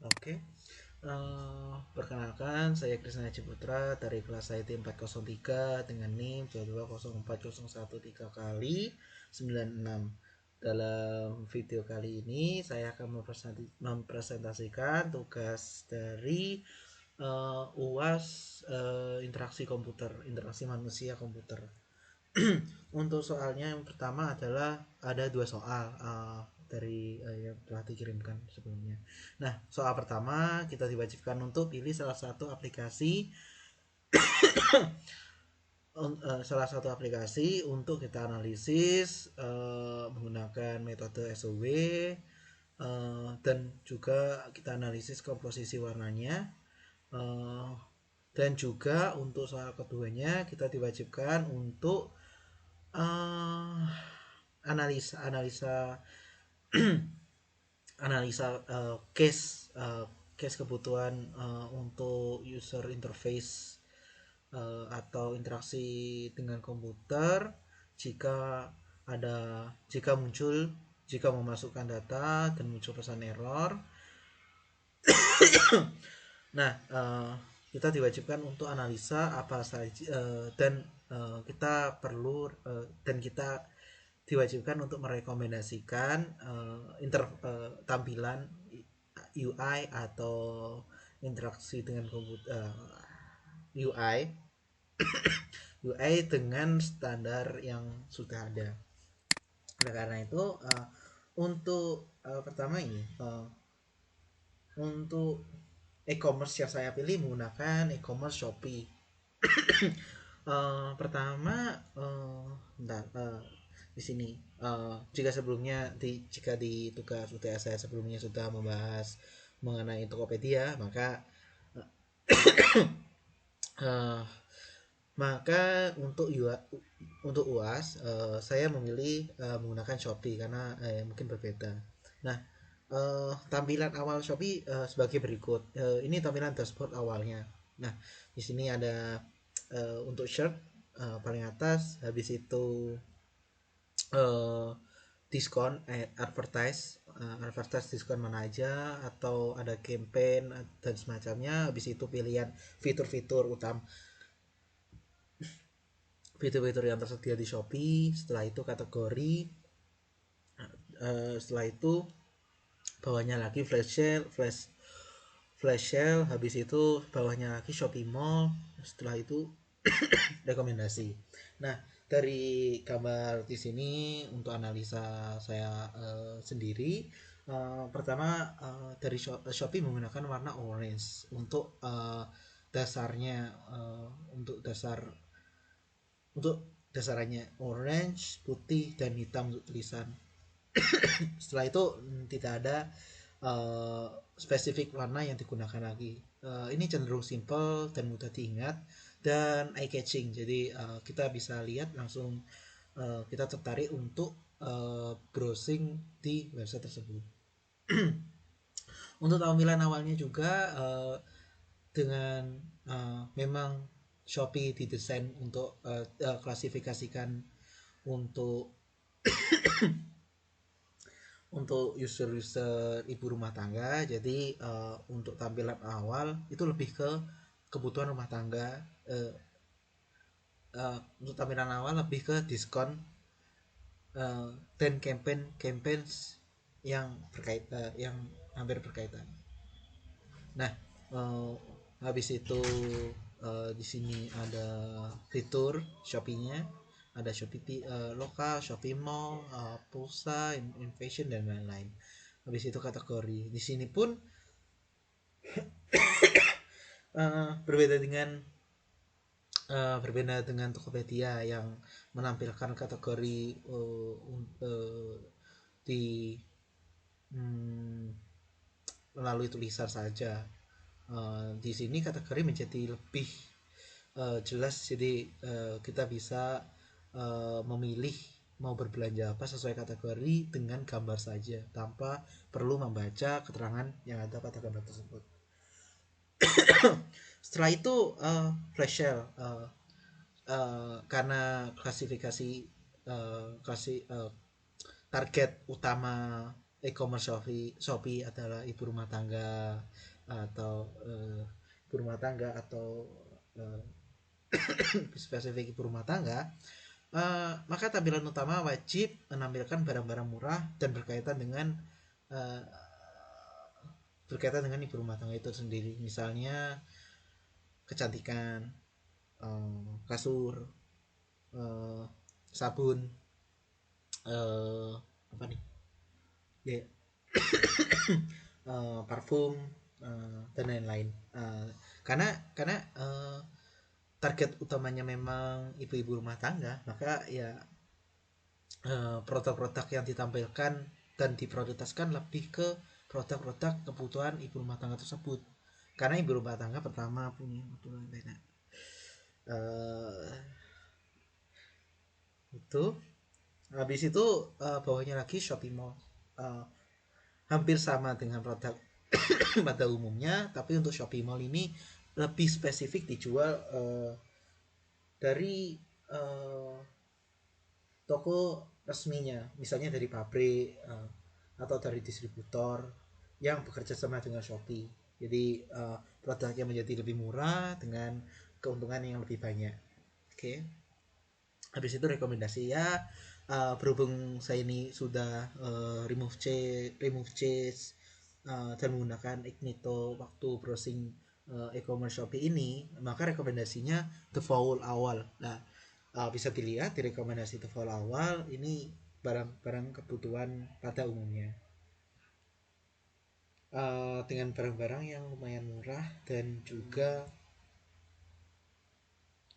Oke. Perkenalkan, saya Krisna Ciputra dari kelas IT 403 dengan NIM 220401 kali 96. Dalam video kali ini saya akan mempresentasikan tugas dari UAS, interaksi komputer, interaksi manusia komputer. Untuk soalnya yang pertama adalah ada dua soal dari yang telah dikirimkan sebelumnya. Nah, soal pertama kita diwajibkan untuk pilih salah satu aplikasi untuk kita analisis menggunakan metode SOW, dan juga kita analisis komposisi warnanya. Dan juga untuk soal keduanya kita diwajibkan untuk analisa analisa analisa case kebutuhan untuk user interface atau interaksi dengan komputer jika jika memasukkan data dan muncul pesan error. Nah, kita diwajibkan untuk analisa apa saja, dan kita diwajibkan untuk merekomendasikan tampilan UI atau interaksi dengan komputer, UI UI dengan standar yang sudah ada. Nah, karena itu untuk pertama ini untuk e-commerce yang saya pilih menggunakan e-commerce Shopee. Pertama, di sini jika di tugas UTS saya sebelumnya sudah membahas mengenai Tokopedia, uh, maka untuk UAS saya memilih menggunakan Shopee karena mungkin berbeda. Nah, tampilan awal Shopee sebagai berikut. Ini tampilan dashboard awalnya. Nah, di sini ada untuk shirt paling atas, habis itu diskon advertise diskon mana aja, atau ada campaign dan semacamnya. Habis itu pilihan fitur-fitur yang tersedia di Shopee. Setelah itu kategori, setelah itu bawahnya lagi flash sale, habis itu bawahnya lagi Shopee Mall, setelah itu rekomendasi. Nah, dari gambar di sini untuk analisa saya sendiri, pertama dari Shopee menggunakan warna orange untuk dasarnya, untuk dasarannya orange, putih, dan hitam untuk tulisan. Setelah itu tidak ada spesifik warna yang digunakan lagi. Ini cenderung simple dan mudah diingat dan eye catching. Jadi kita bisa lihat langsung, kita tertarik untuk browsing di website tersebut. Untuk tampilan awalnya juga dengan memang Shopee didesain untuk klasifikasikan untuk user ibu rumah tangga. Jadi untuk tampilan awal itu lebih ke kebutuhan rumah tangga. Untuk tampilan awal lebih ke diskon dan campaign yang hampir berkaitan. Nah, habis itu di sini ada fitur Shopee-nya, ada Shopee lokal, Shopee Mall, pulsa, innovation, dan lain-lain. Habis itu kategori. Di sini pun berbeda dengan Tokopedia yang menampilkan kategori di melalui tulisan saja. Di sini kategori menjadi lebih jelas, jadi kita bisa memilih mau berbelanja apa sesuai kategori dengan gambar saja tanpa perlu membaca keterangan yang ada pada gambar tersebut. Setelah itu flash sale, karena klasifikasi target utama e-commerce Shopee adalah ibu rumah tangga atau ibu rumah tangga atau uh, spesifik ibu rumah tangga, maka tampilan utama wajib menampilkan barang-barang murah dan uh, berkaitan dengan ibu rumah tangga itu sendiri. Misalnya kecantikan, kasur, uh, sabun, apa nih, ya, parfum, dan lain-lain. Karena target utamanya memang ibu-ibu rumah tangga, maka ya produk-produk yang ditampilkan dan diprioritaskan lebih ke produk-produk kebutuhan ibu rumah tangga tersebut. Karena ibu rumah tangga pertama punya kebutuhan banyak. Itu habis itu bawahnya lagi shopping mall, hampir sama dengan produk pada umumnya, tapi untuk shopping mall ini lebih spesifik dijual dari toko resminya, misalnya dari pabrik atau dari distributor yang bekerja sama dengan Shopee. Jadi produknya menjadi lebih murah dengan keuntungan yang lebih banyak. Oke. Habis itu rekomendasi ya, berhubung saya ini sudah remove chase dan menggunakan Ignito waktu browsing e-commerce Shopee ini, maka rekomendasinya The Fowl awal. Nah, bisa dilihat di rekomendasi The Fowl awal ini barang-barang kebutuhan pada umumnya, dengan barang-barang yang lumayan murah dan juga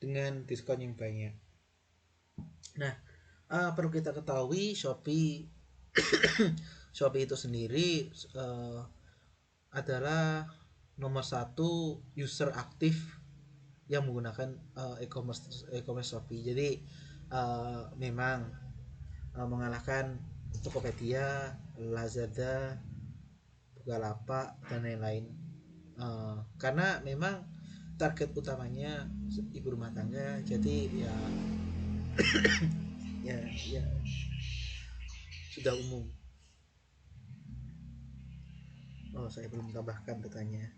dengan diskon yang banyak. Nah, perlu kita ketahui Shopee itu sendiri adalah nomor satu user aktif yang menggunakan e-commerce Shopee. Jadi memang mengalahkan Tokopedia, Lazada, Bukalapak dan lain-lain. Karena memang target utamanya ibu rumah tangga, jadi ya ya sudah umum. Oh, saya belum tambahkan datanya.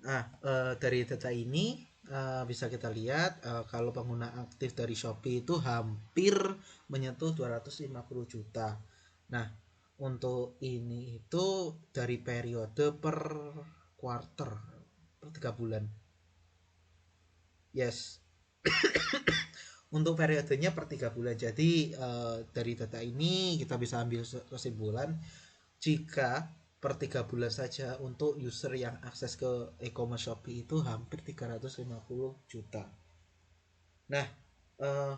Nah, dari data ini bisa kita lihat kalau pengguna aktif dari Shopee itu hampir menyentuh 250 juta. Nah, untuk ini itu dari periode per quarter, per 3 bulan. Yes. Untuk periodenya per 3 bulan. Jadi dari data ini kita bisa ambil kesimpulan jika per 3 bulan saja untuk user yang akses ke e-commerce Shopee itu hampir 350 juta. Nah,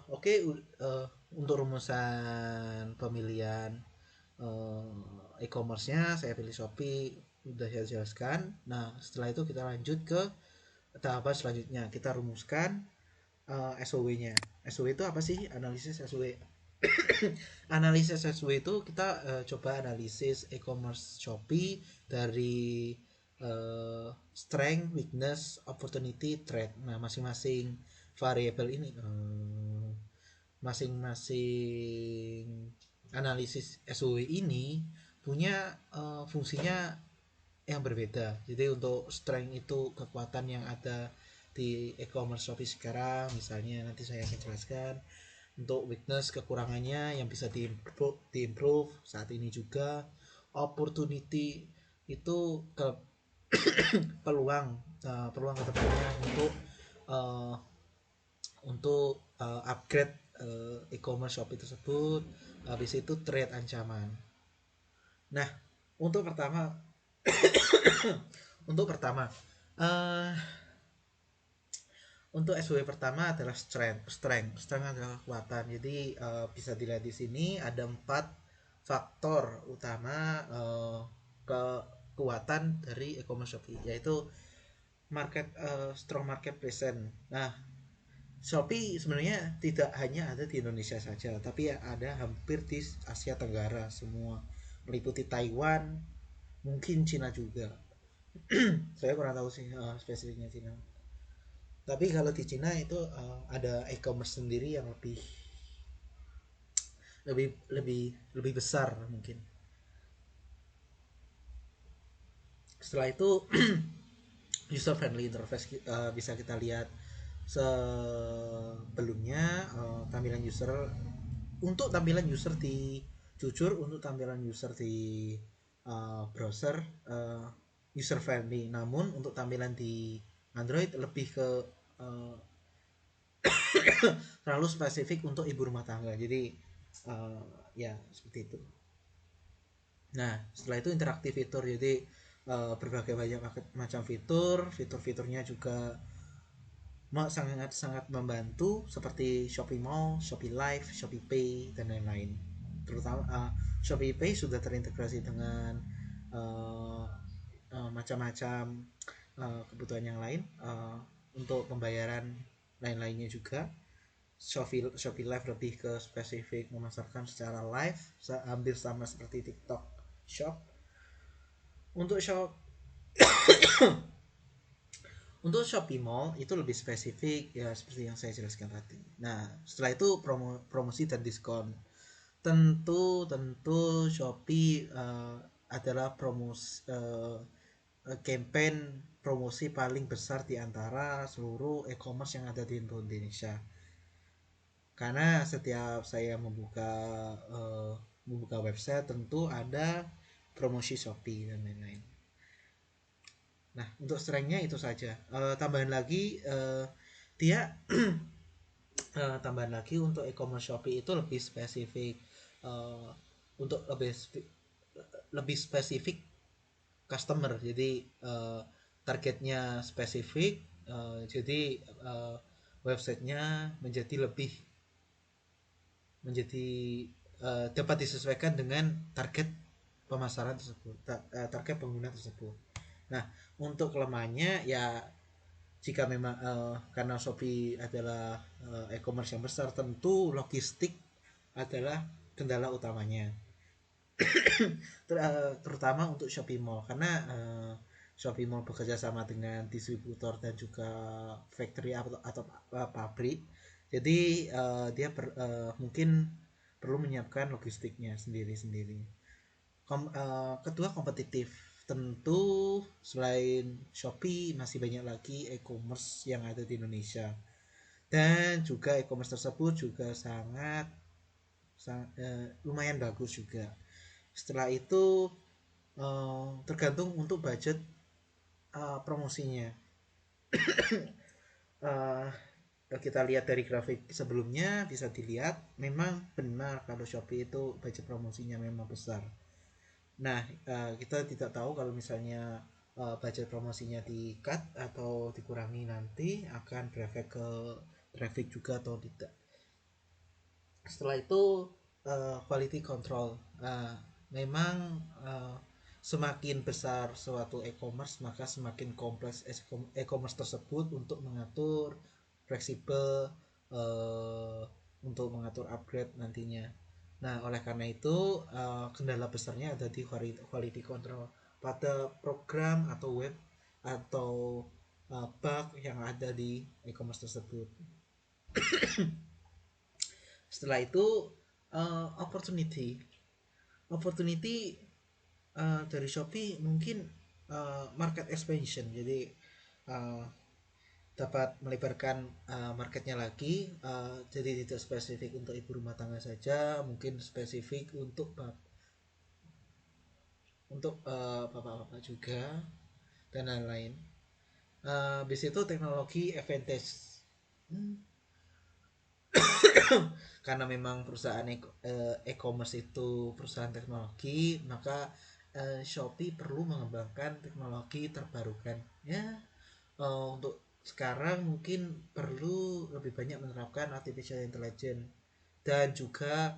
oke, untuk rumusan pemilihan e-commerce-nya saya pilih Shopee, udah saya jelaskan. Nah, setelah itu kita lanjut ke tahapan selanjutnya. Kita rumuskan SOW-nya. SOW itu apa sih? Analisis SOW. Analisis SW itu kita coba analisis e-commerce Shopee dari strength, weakness, opportunity, threat. Nah, masing-masing variabel ini masing-masing analisis SOW ini punya fungsinya yang berbeda. Jadi untuk strength itu kekuatan yang ada di e-commerce Shopee sekarang, misalnya nanti saya akan jelaskan. Untuk weakness, kekurangannya yang bisa diimprove saat ini juga. Opportunity itu ke peluang kedepannya untuk upgrade e-commerce Shopee tersebut. Habis itu trade ancaman. Nah, untuk pertama uh, untuk SW pertama adalah strength adalah kekuatan. Jadi bisa dilihat di sini ada 4 faktor utama kekuatan dari e-commerce Shopee, yaitu strong market presence. Nah, Shopee sebenarnya tidak hanya ada di Indonesia saja, tapi ada hampir di Asia Tenggara semua, meliputi Taiwan, mungkin Cina juga. Saya kurang tahu sih spesifiknya Cina. Tapi kalau di Cina itu ada e-commerce sendiri yang lebih lebih lebih lebih besar mungkin. Setelah itu user friendly interface bisa kita lihat sebelumnya tampilan user, untuk tampilan user di jujur untuk tampilan user di browser uh, user friendly, namun untuk tampilan di Android lebih ke uh, terlalu spesifik untuk ibu rumah tangga, jadi ya seperti itu. Nah setelah itu interaktif fitur, jadi berbagai banyak macam fiturnya juga sangat sangat membantu, seperti Shopee Mall, Shopee Live, Shopee Pay dan lain-lain. Terutama Shopee Pay sudah terintegrasi dengan uh, macam-macam kebutuhan yang lain, untuk pembayaran lain-lainnya juga. Shopee Live lebih ke spesifik memasarkan secara live, hampir sama seperti TikTok Shop. Untuk shop Untuk Shopee Mall itu lebih spesifik ya seperti yang saya jelaskan tadi. Nah, setelah itu promosi dan diskon. Tentu Shopee adalah campaign promosi paling besar di antara seluruh e-commerce yang ada di Indonesia. Karena setiap saya membuka website tentu ada promosi Shopee dan lain-lain. Nah, untuk strength-nya itu saja. Tambahan lagi dia tambahan lagi untuk e-commerce Shopee itu lebih spesifik, uh, untuk lebih spesifik customer. Jadi targetnya spesifik, jadi websitenya menjadi dapat disesuaikan dengan target pemasaran tersebut, target pengguna tersebut. Nah, untuk kelemahannya ya, jika memang karena Shopee adalah e-commerce yang besar, tentu logistik adalah kendala utamanya. Terutama untuk Shopee Mall, karena Shopee Mall bekerja sama dengan distributor dan juga factory atau pabrik. Jadi mungkin perlu menyiapkan logistiknya sendiri-sendiri. Kedua, kompetitif. Tentu selain Shopee masih banyak lagi e-commerce yang ada di Indonesia, dan juga e-commerce tersebut juga lumayan bagus juga. Setelah itu tergantung untuk budget promosinya. uh, Kita lihat dari grafik sebelumnya, bisa dilihat memang benar kalau Shopee itu budget promosinya memang besar. Nah, kita tidak tahu kalau misalnya budget promosinya di-cut atau dikurangi, nanti akan berefek ke traffic juga atau tidak. Setelah itu quality control. Memang semakin besar suatu e-commerce, maka semakin kompleks e-commerce tersebut untuk mengatur fleksibel, untuk mengatur upgrade nantinya. Nah, oleh karena itu kendala besarnya ada di quality control pada program atau web atau bug yang ada di e-commerce tersebut. Setelah itu opportunity dari Shopee mungkin market expansion, jadi uh, dapat melebarkan marketnya lagi, jadi tidak spesifik untuk ibu rumah tangga saja, mungkin spesifik untuk bapak-bapak juga dan lain-lain. Habis itu teknologi advantage. Karena memang perusahaan e-commerce itu perusahaan teknologi, maka Shopee perlu mengembangkan teknologi terbarukan ya. Untuk sekarang mungkin perlu lebih banyak menerapkan artificial intelligence, dan juga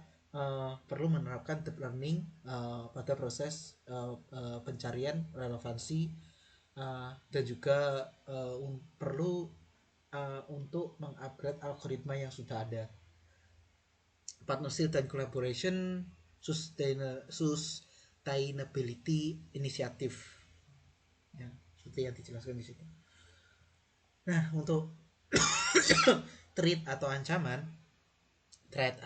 perlu menerapkan deep learning pada proses pencarian relevansi, dan juga perlu untuk mengupgrade algoritma yang sudah ada. Partnership dan collaboration, sustainability initiative ya, seperti yang dijelaskan di situ. Nah, untuk threat atau ancaman, threat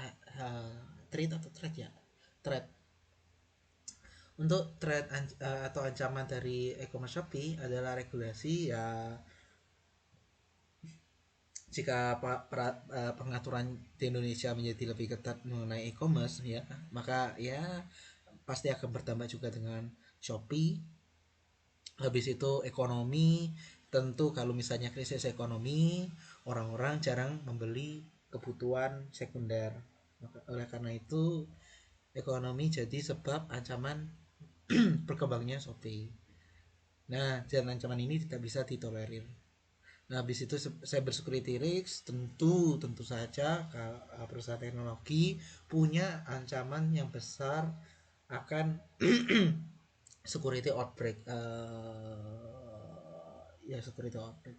threat atau threat ya, threat. Untuk threat atau ancaman dari e-commerce Shopee adalah regulasi ya. Jika pengaturan di Indonesia menjadi lebih ketat mengenai e-commerce ya, maka ya pasti akan berdampak juga dengan Shopee. Habis itu ekonomi, tentu kalau misalnya krisis ekonomi, orang-orang jarang membeli kebutuhan sekunder. Oleh karena itu, ekonomi jadi sebab ancaman berkembangnya Shopee. Nah, dan ancaman ini tidak bisa ditolerir. Nah, habis itu cyber security risk tentu saja perusahaan teknologi punya ancaman yang besar akan security outbreak, ya security outbreak.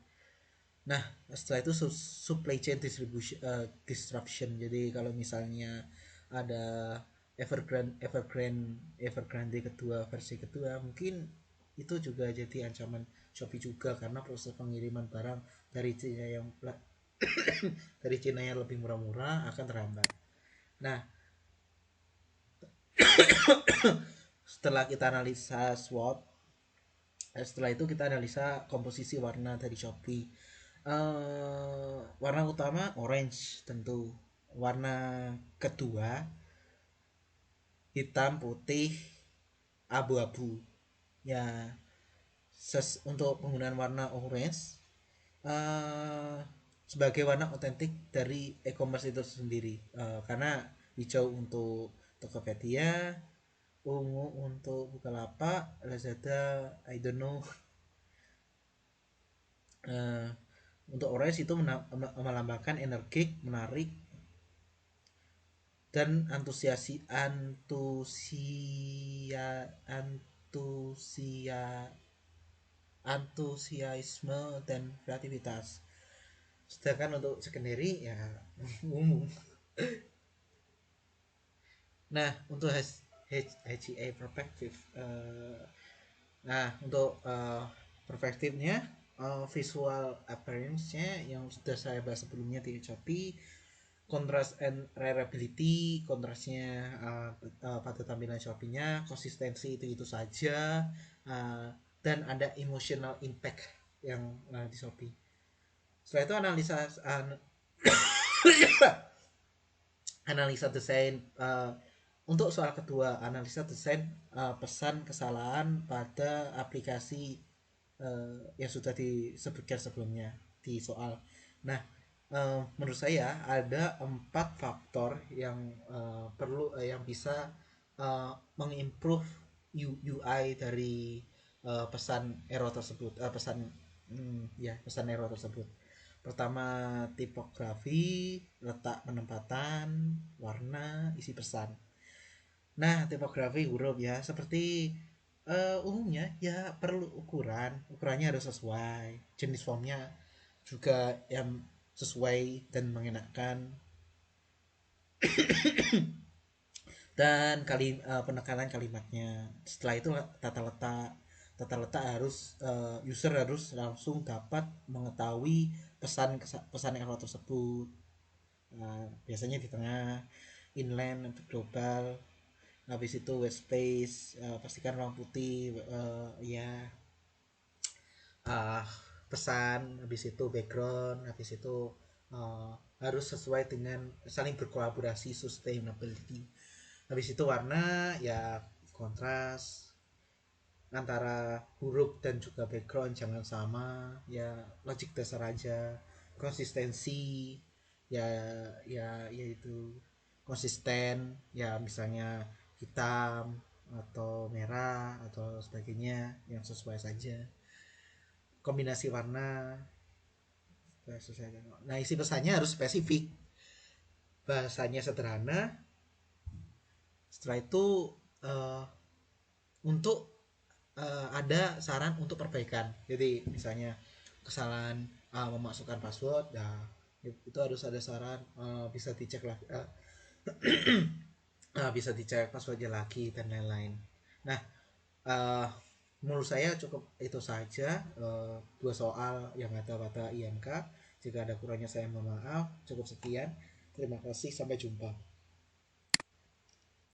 Nah, setelah itu supply chain distribution, disruption. Jadi kalau misalnya ada Evergrande kedua, versi kedua, mungkin itu juga jadi ancaman Shopee juga, karena proses pengiriman barang dari Cina yang dari Cina yang lebih murah-murah akan terhambat. Nah, setelah kita analisa SWOT, setelah itu kita analisa komposisi warna dari Shopee. Warna utama orange tentu, warna kedua hitam, putih, abu-abu ya. Untuk penggunaan warna orange sebagai warna otentik dari e-commerce itu sendiri, karena hijau untuk Tokopedia, ungu untuk Bukalapak, Lazada, I don't know. Untuk orange itu melambangkan energik, menarik, dan antusiasme dan kreativitas. Sedangkan untuk secondary ya umum. Nah, untuk HGA perspektif, nah untuk perspektifnya, visual appearance-nya yang sudah saya bahas sebelumnya di Shopee, contrast and reliability, kontrasnya pada tampilan Shopee-nya, konsistensi itu saja, dan ada emotional impact yang di Shopee. Setelah itu analisa desain. Untuk soal kedua, analisa desain pesan kesalahan pada aplikasi yang sudah disebutkan sebelumnya di soal. Nah, menurut saya ada 4 faktor yang perlu yang bisa mengimprove UI dari pesan error tersebut, pesan error tersebut. Pertama, tipografi, letak penempatan, warna, isi pesan. Nah, tipografi huruf ya, seperti umumnya ya perlu ukurannya harus sesuai, jenis formnya juga yang sesuai dan mengenakan, dan penekanan kalimatnya. Setelah itu tata letak harus user harus langsung dapat mengetahui pesan error tersebut. Biasanya di tengah, inline untuk global. Habis itu white space, pastikan ruang putih, ya pesan. Habis itu background. Habis itu harus sesuai dengan saling berkolaborasi, sustainability. Habis itu warna ya kontras antara huruf dan juga background jangan sama ya, logik dasar aja. Konsistensi ya, yaitu konsisten ya, misalnya hitam atau merah atau sebagainya yang sesuai saja. Kombinasi warna sesuai. Nah, isi pesannya harus spesifik, bahasanya sederhana. Setelah itu untuk ada saran untuk perbaikan. Jadi misalnya kesalahan memasukkan password, ya itu harus ada saran, bisa dicek lagi, bisa dicek passwordnya lagi dan lain-lain. Nah, menurut saya cukup itu saja, dua soal yang ada pada IMK. Jika ada kurangnya saya mohon maaf. Cukup sekian. Terima kasih, sampai jumpa.